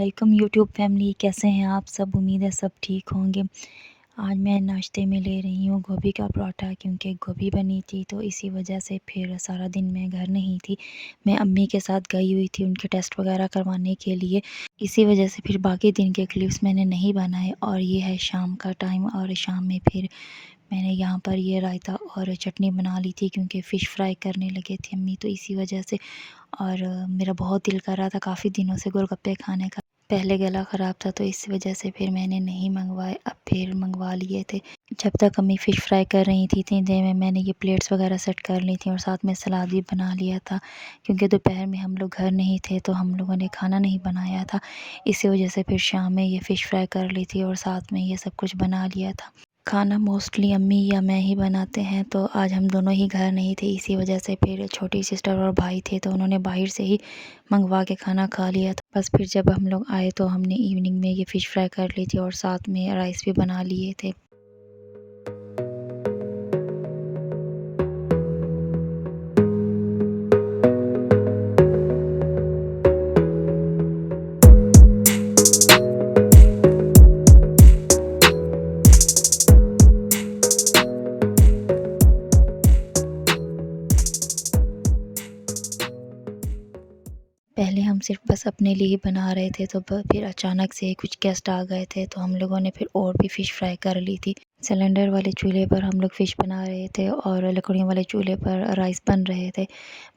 वालेकुम YouTube family, कैसे हैं आप सब? उम्मीद है सब ठीक होंगे। आज मैं नाश्ते में ले रही हूँ गोभी का पराठा, क्योंकि गोभी बनी थी तो इसी वजह से फिर सारा दिन मैं घर नहीं थी। मैं अम्मी के साथ गई हुई थी उनके टेस्ट वगैरह करवाने के लिए। इसी वजह से फिर बाकी दिन के क्लिप्स मैंने नहीं बनाए। और ये है शाम का टाइम, और शाम में फिर मैंने यहाँ पर ये रायता और चटनी बना ली थी, क्योंकि फ़िश फ्राई करने लगे थे अम्मी, तो इसी वजह से। और मेरा बहुत दिल कर रहा था काफ़ी दिनों से गोलगप्पे खाने का। पहले गला ख़राब था तो इस वजह से फिर मैंने नहीं मंगवाए, अब फिर मंगवा लिए थे। जब तक अम्मी फ़िश फ्राई कर रही थी इतनी देर में मैंने ये प्लेट्स वगैरह सेट कर ली थी और साथ में सलाद भी बना लिया था, क्योंकि दोपहर में हम लोग घर नहीं थे तो हम लोगों ने खाना नहीं बनाया था। इसी वजह से फिर शाम में ये फ़िश फ्राई कर ली थी और साथ में ये सब कुछ बना लिया था। खाना मोस्टली अम्मी या मैं ही बनाते हैं, तो आज हम दोनों ही घर नहीं थे, इसी वजह से फिर छोटी सिस्टर और भाई थे तो उन्होंने बाहर से ही मंगवा के खाना खा लिया था। बस फिर जब हम लोग आए तो हमने इवनिंग में ये फ़िश फ्राई कर ली थी और साथ में राइस भी बना लिए थे। पहले हम सिर्फ बस अपने लिए ही बना रहे थे, तो फिर अचानक से कुछ गेस्ट आ गए थे तो हम लोगों ने फिर और भी फ़िश फ्राई कर ली थी। सिलेंडर वाले चूल्हे पर हम लोग फ़िश बना रहे थे और लकड़ियों वाले चूल्हे पर राइस बन रहे थे।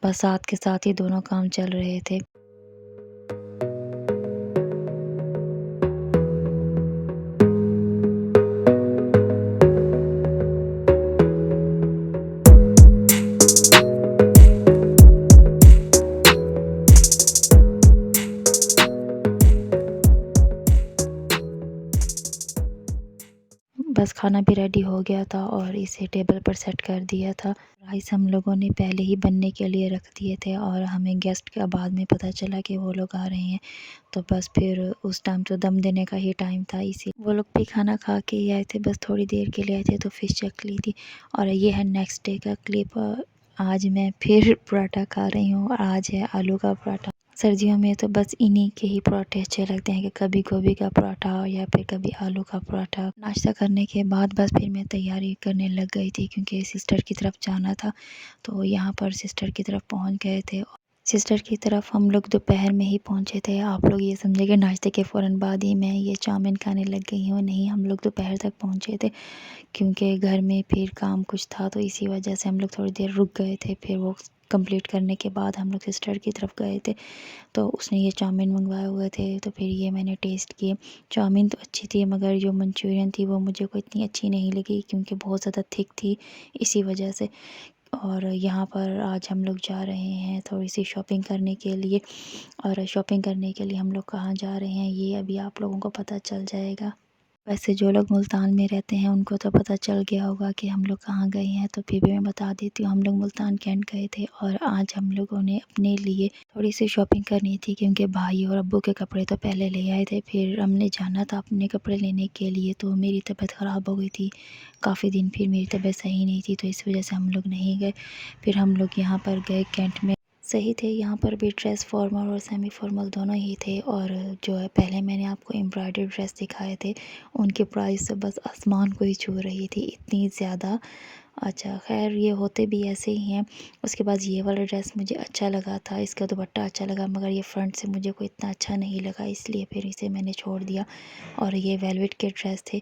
बस साथ के साथ ही दोनों काम चल रहे थे। बस खाना भी रेडी हो गया था और इसे टेबल पर सेट कर दिया था। राइस हम लोगों ने पहले ही बनने के लिए रख दिए थे और हमें गेस्ट के बाद में पता चला कि वो लोग आ रहे हैं, तो बस फिर उस टाइम तो दम देने का ही टाइम था। इसी वो लोग भी खाना खा के ही आए थे, बस थोड़ी देर के लिए आए थे तो फ़िश चख ली थी। और ये है नेक्स्ट डे का क्लिप। आज मैं फिर पराठा खा रही हूँ, आज है आलू का पराठा। सर्दियों में तो बस इन्हीं के ही पराठे अच्छे लगते हैं, कि कभी गोभी का पराठा या फिर कभी आलू का पराठा। नाश्ता करने के बाद बस फिर मैं तैयारी करने लग गई थी, क्योंकि सिस्टर की तरफ जाना था। तो यहाँ पर सिस्टर की तरफ पहुँच गए थे। सिस्टर की तरफ हम लोग दोपहर में ही पहुँचे थे। आप लोग ये समझे कि नाश्ते के फ़ौरन बाद ही मैं ये चाउमीन खाने लग गई हूँ, नहीं, हम लोग दोपहर तक पहुँचे थे, क्योंकि घर में फिर काम कुछ था तो इसी वजह से हम लोग थोड़ी देर रुक गए थे। फिर वो कंप्लीट करने के बाद हम लोग सिस्टर की तरफ गए थे, तो उसने ये चाउमीन मंगवाए हुए थे तो फिर ये मैंने टेस्ट किए। चाउमीन तो अच्छी थी, मगर जो मंचूरियन थी वो मुझे को इतनी अच्छी नहीं लगी, क्योंकि बहुत ज़्यादा थिक थी, इसी वजह से। और यहाँ पर आज हम लोग जा रहे हैं थोड़ी सी शॉपिंग करने के लिए। और शॉपिंग करने के लिए हम लोग कहाँ जा रहे हैं ये अभी आप लोगों को पता चल जाएगा। वैसे जो लोग मुल्तान में रहते हैं उनको तो पता चल गया होगा कि हम लोग कहाँ गए हैं, तो फिर भी मैं बता देती हूँ। हम लोग मुल्तान कैंट गए थे और आज हम लोगों ने अपने लिए थोड़ी सी शॉपिंग करनी थी, क्योंकि भाई और अब्बू के कपड़े तो पहले ले आए थे, फिर हमने जाना था अपने कपड़े लेने के लिए। तो मेरी तबीयत ख़राब हो गई थी काफ़ी दिन, फिर मेरी तबीयत सही नहीं थी तो इस वजह से हम लोग नहीं गए। फिर हम लोग यहाँ पर गए कैंट में, सही थे। यहाँ पर भी ड्रेस फॉर्मल और सेमी फॉर्मल दोनों ही थे। और जो है पहले मैंने आपको एम्ब्रॉयडरी ड्रेस दिखाए थे, उनके प्राइस तो बस आसमान को ही छू रही थी, इतनी ज़्यादा। अच्छा खैर ये होते भी ऐसे ही हैं। उसके बाद ये वाला ड्रेस मुझे अच्छा लगा था, इसका दुपट्टा अच्छा लगा, मगर ये फ्रंट से मुझे कोई इतना अच्छा नहीं लगा, इसलिए फिर इसे मैंने छोड़ दिया। और ये वेलवेट के ड्रेस थे,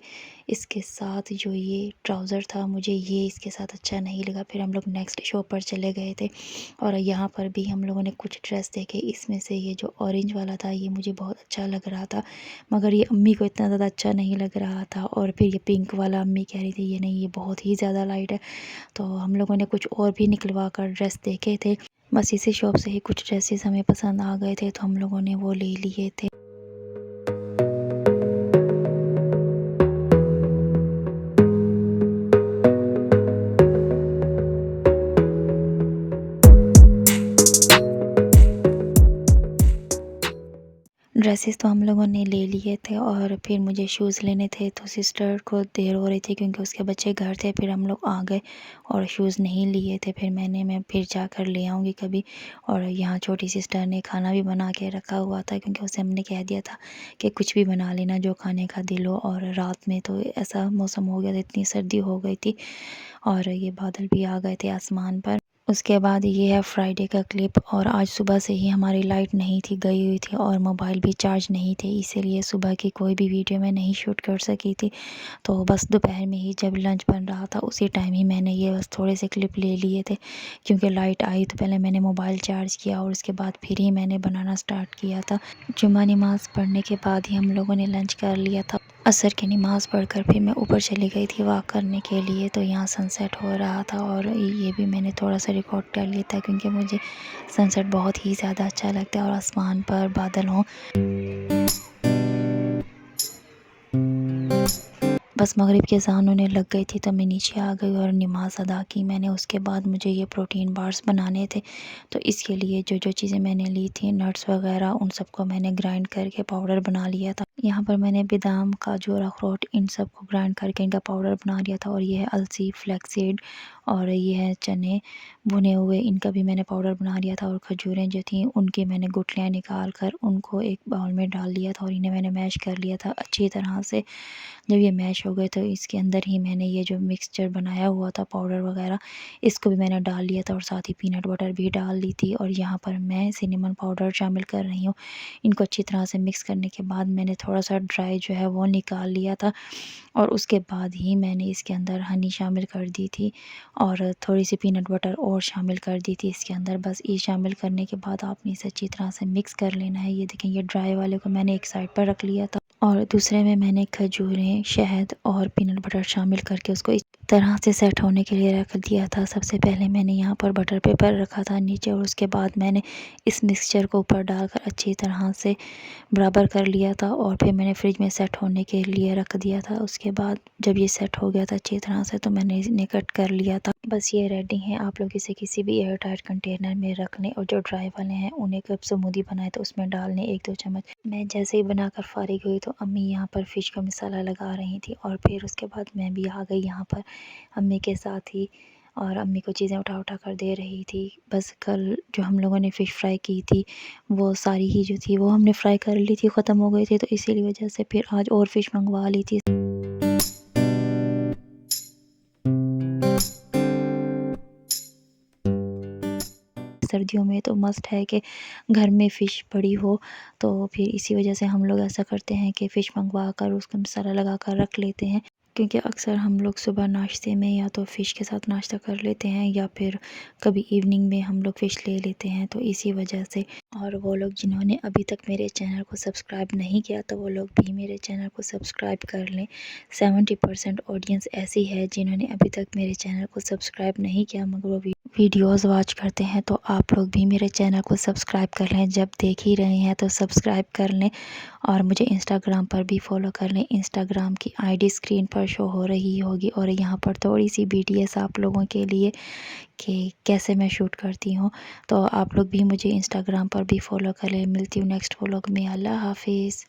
इसके साथ जो ये ट्राउज़र था मुझे ये इसके साथ अच्छा नहीं लगा। फिर हम लोग नेक्स्ट शॉप पर चले गए थे और यहाँ पर भी हम लोगों ने कुछ ड्रेस देखे। इसमें से ये जो ऑरेंज वाला था ये मुझे बहुत अच्छा लग रहा था, मगर ये अम्मी को इतना ज़्यादा अच्छा नहीं लग रहा था। और फिर ये पिंक वाला अम्मी कह रही थी ये नहीं, ये बहुत ही ज़्यादा लाइट है। तो हम लोगों ने कुछ और भी निकलवा कर ड्रेस देखे थे। बस इसी शॉप से ही कुछ ड्रेसेस हमें पसंद आ गए थे तो हम लोगों ने वो ले लिए थे। ड्रेसेस तो हम लोगों ने ले लिए थे और फिर मुझे शूज़ लेने थे, तो सिस्टर को देर हो रही थी क्योंकि उसके बच्चे घर थे। फिर हम लोग आ गए और शूज़ नहीं लिए थे। फिर मैं फिर जाकर ले आऊँगी कभी। और यहाँ छोटी सिस्टर ने खाना भी बना के रखा हुआ था क्योंकि उसे हमने कह दिया था कि कुछ भी बना लेना जो खाने का दिल हो। और रात में तो ऐसा मौसम हो गया था, इतनी सर्दी हो गई थी और ये बादल भी आ गए थे आसमान पर। उसके बाद ये है फ्राइडे का क्लिप। और आज सुबह से ही हमारी लाइट नहीं थी, गई हुई थी और मोबाइल भी चार्ज नहीं थे, इसीलिए सुबह की कोई भी वीडियो मैं नहीं शूट कर सकी थी। तो बस दोपहर में ही जब लंच बन रहा था उसी टाइम ही मैंने ये बस थोड़े से क्लिप ले लिए थे क्योंकि लाइट आई तो पहले मैंने मोबाइल चार्ज किया और उसके बाद फिर ही मैंने बनाना स्टार्ट किया था। जुम्मा नमाज़ पढ़ने के बाद ही हम लोगों ने लंच कर लिया था। असर की नमाज़ पढ़कर फिर मैं ऊपर चली गई थी वॉक करने के लिए। तो यहाँ सनसेट हो रहा था और ये भी मैंने थोड़ा सा रिकॉर्ड कर लिया था क्योंकि मुझे सनसेट बहुत ही ज़्यादा अच्छा लगता है और आसमान पर बादल हों। बस मगरिब की अज़ान होने लग गई थी तो मैं नीचे आ गई और नमाज़ अदा की मैंने। उसके बाद मुझे ये प्रोटीन बार्स बनाने थे, तो इसके लिए जो जो चीज़ें मैंने ली थी, नट्स वगैरह, उन सबको मैंने ग्राइंड करके पाउडर बना लिया था। यहाँ पर मैंने बादाम, काजू और अखरोट इन सब को ग्राइंड करके इनका पाउडर बना लिया था। और ये है अलसी, फ्लैक्सीड और ये है चने भुने हुए, इनका भी मैंने पाउडर बना लिया था। और खजूरें जो थी उनकी मैंने गुठलियाँ निकाल कर उनको एक बाउल में डाल लिया था और इन्हें मैंने मैश कर लिया था अच्छी तरह से। जब ये मैश हो गए तो इसके अंदर ही मैंने ये जो मिक्सचर बनाया हुआ था पाउडर वगैरह, इसको भी मैंने डाल लिया था और साथ ही पीनट बटर भी डाल ली थी। और यहाँ पर मैं सिनेमन पाउडर शामिल कर रही हूँ। इनको अच्छी तरह से मिक्स करने के बाद मैंने थोड़ा सा ड्राई जो है वो निकाल लिया था और उसके बाद ही मैंने इसके अंदर हनी शामिल कर दी थी और थोड़ी सी पीनट बटर और शामिल कर दी थी इसके अंदर। बस ये शामिल करने के बाद आपने इसे अच्छी तरह से मिक्स कर लेना है। ये देखें, ये ड्राई वाले को मैंने एक साइड पर रख लिया था और दूसरे में मैंने खजूरें, शहद और पीनट बटर शामिल करके उसको इस तरह से सेट होने के लिए रख दिया था। सबसे पहले मैंने यहाँ पर बटर पेपर रखा था नीचे और उसके बाद मैंने इस मिक्सचर को ऊपर डालकर अच्छी तरह से बराबर कर लिया था और फिर मैंने फ्रिज में सेट होने के लिए रख दिया था। उसके बाद जब ये सेट हो गया था अच्छी तरह से तो मैंने इन्हें कट कर लिया था। बस ये रेडी हैं। आप लोग इसे किसी भी एयर टाइट कंटेनर में रख लें और जो ड्राई वाले हैं उन्हें कब स्मूदी बनाए तो उसमें डाल लें 1-2 चम्मच। मैं जैसे ही बनाकर फारिग हुई तो अम्मी यहाँ पर फ़िश का मसाला लगा रही थी और फिर उसके बाद मैं भी आ गई यहाँ पर अम्मी के साथ ही और अम्मी को चीज़ें उठा उठा कर दे रही थी। बस कल जो हम लोगों ने फ़िश फ्राई की थी वो सारी ही जो थी वो हमने फ्राई कर ली थी, ख़त्म हो गई थी, तो इसीलिए वजह से फिर आज और फ़िश मंगवा ली थी। सर्दियों में तो मस्ट है कि घर में फ़िश पड़ी हो, तो फिर इसी वजह से हम लोग ऐसा करते हैं कि फ़िश मंगवा कर उसका मसाला लगा कर रख लेते हैं क्योंकि अक्सर हम लोग सुबह नाश्ते में या तो फ़िश के साथ नाश्ता कर लेते हैं या फिर कभी इवनिंग में हम लोग फ़िश ले लेते हैं, तो इसी वजह से। और वो लोग जिन्होंने अभी तक मेरे चैनल को सब्सक्राइब नहीं किया तो वो लोग भी मेरे चैनल को सब्सक्राइब कर लें। 70% ऑडियंस ऐसी है जिन्होंने अभी तक मेरे चैनल को सब्सक्राइब नहीं किया मगर वो वीडियोस वॉच करते हैं, तो आप लोग भी मेरे चैनल को सब्सक्राइब कर लें। जब देख ही रहे हैं तो सब्सक्राइब कर लें और मुझे इंस्टाग्राम पर भी फॉलो कर लें। इंस्टाग्राम की आईडी स्क्रीन पर शो हो रही होगी और यहाँ पर थोड़ी सी BTS आप लोगों के लिए कि कैसे मैं शूट करती हूँ, तो आप लोग भी मुझे इंस्टाग्राम पर भी फॉलो कर लें। मिलती हूँ नेक्स्ट व्लॉग में। अल्लाह हाफिज़।